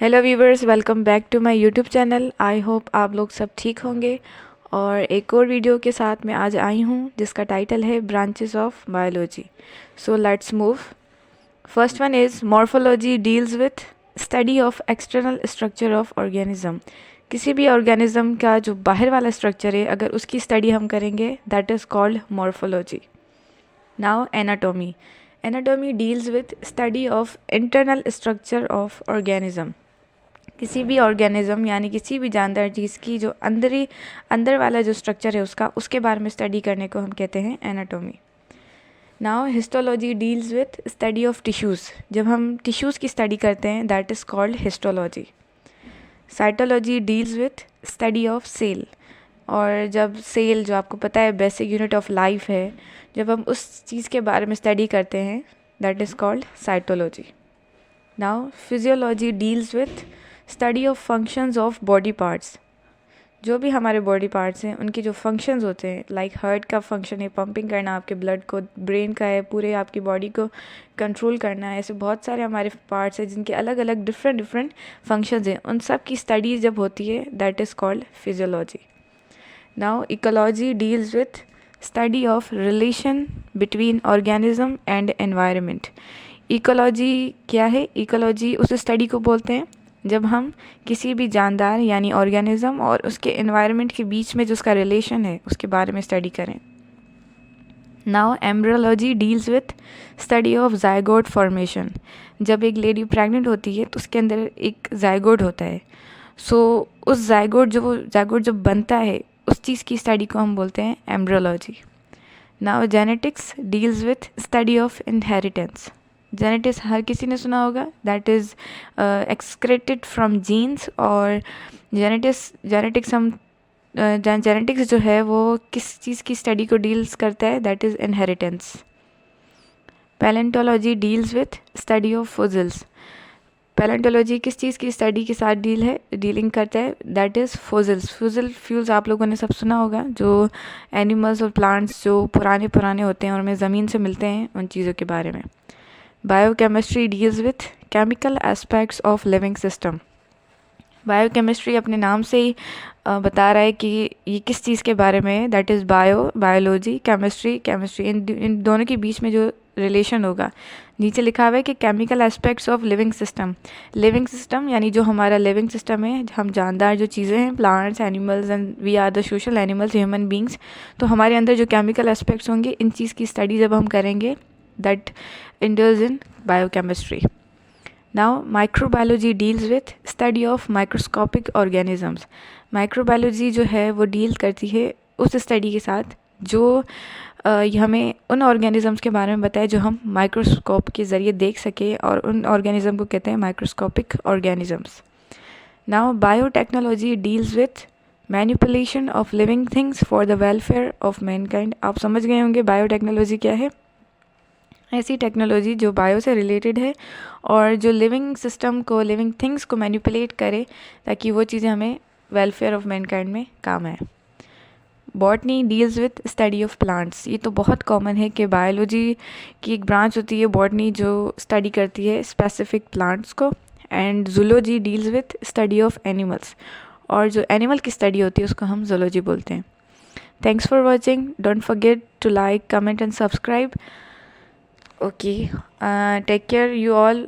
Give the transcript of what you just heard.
Hello viewers, welcome back to my YouTube channel. I hope आप लोग सब ठीक होंगे। और एक और वीडियो के साथ मैं आज आई हूँ जिसका टाइटल है branches of biology. So let's move. First one is morphology deals with study of external structure of organism. किसी भी ऑर्गेनिज्म का जो बाहर वाला स्ट्रक्चर है, अगर उसकी स्टडी हम करेंगे, that is called morphology. Now anatomy. Anatomy deals with study of internal structure of organism. किसी भी ऑर्गेनिज्म यानी किसी भी जानदार चीज़ की जो अंदर वाला जो स्ट्रक्चर है उसके बारे में स्टडी करने को हम कहते हैं anatomy. Now histology deals with study of tissues. जब हम टिश्यूज़ की स्टडी करते हैं, that is called histology. Cytology deals with study of cell. और जब सेल, जो आपको पता है बेसिक यूनिट ऑफ लाइफ है, जब हम उस चीज़ के बारे में स्टडी करते हैं, that is called cytology. Now physiology deals with study of functions of body parts. जो भी हमारे बॉडी पार्ट्स हैं उनके जो फंक्शंस होते हैं, लाइक हार्ट का फंक्शन है पंपिंग करना आपके ब्लड को, ब्रेन का है पूरे आपकी बॉडी को कंट्रोल करना है। ऐसे बहुत सारे हमारे पार्ट्स हैं जिनके अलग अलग डिफरेंट फंक्शंस हैं। उन सब की स्टडी जब होती है, that is called physiology. Now ecology deals with study of relation between organism and environment. Ecology क्या है? इकोलॉजी उस स्टडी को बोलते हैं जब हम किसी भी जानदार यानी ऑर्गेनिज्म और उसके एनवायरनमेंट के बीच में जो उसका रिलेशन है उसके बारे में स्टडी करें। Now embryology deals with study of zygote formation. जब एक लेडी प्रेग्नेंट होती है तो उसके अंदर एक जायगोट होता है। सो उस जायगोट जब बनता है, उस चीज़ की स्टडी को हम बोलते हैं embryology. Now genetics deals with study of inheritance. Genetics हर किसी ने सुना होगा, that is excreted from genes. और जेनेटिक्स जो है वो किस चीज़ की स्टडी को डील्स करता है, that is inheritance. Palaeontology deals with study of fossils. Palaeontology किस चीज़ की स्टडी के साथ डीलिंग करता है, that is fossils. Fossil fuels आप लोगों ने सब सुना होगा, जो एनिमल्स और प्लांट्स जो पुराने होते हैं और हमें ज़मीन से मिलते हैं, उन चीज़ों के बारे में। Biochemistry deals with chemical aspects of living system. Biochemistry अपने नाम से ही बता रहा है कि ये किस चीज़ के बारे में है, दैट इज़ बायोलॉजी, केमिस्ट्री। इन दोनों के बीच में जो रिलेशन होगा, नीचे लिखा हुआ है कि chemical aspects of living system. Living system यानी जो हमारा लिविंग सिस्टम है, हम जानदार जो चीज़ें हैं, plants, animals, and we are the social animals, human beings. तो हमारे अंदर जो केमिकल एस्पेक्ट्स होंगे, इन चीज़ की स्टडी जब हम करेंगे, that indulge in biochemistry. Now microbiology deals with study of microscopic organisms. Microbiology जो है वो डील करती है उस स्टडी के साथ जो हमें उन ऑर्गेनिजम्स के बारे में बताए जो हम माइक्रोस्कोप के ज़रिए देख सके, और उन ऑर्गेनिज्म को कहते हैं microscopic organisms. Now biotechnology deals with manipulation of living things for the welfare of Mankind. आप समझ गए होंगे बायोटेक्नोलॉजी क्या है। ऐसी टेक्नोलॉजी जो बायो से रिलेटेड है और जो लिविंग सिस्टम को, लिविंग थिंग्स को मैनिपुलेट करे ताकि वो चीज़ें हमें वेलफेयर ऑफ मैनकाइंड में काम आए। Botany deals with study of plants. ये तो बहुत कॉमन है कि बायोलॉजी की एक ब्रांच होती है बॉटनी, जो स्टडी करती है स्पेसिफिक प्लांट्स को। And zoology deals with study of animals, और जो एनिमल की स्टडी होती है उसको हम जूलॉजी बोलते हैं। Thanks for watching. Don't forget to like, comment and subscribe. Okay, take care you all.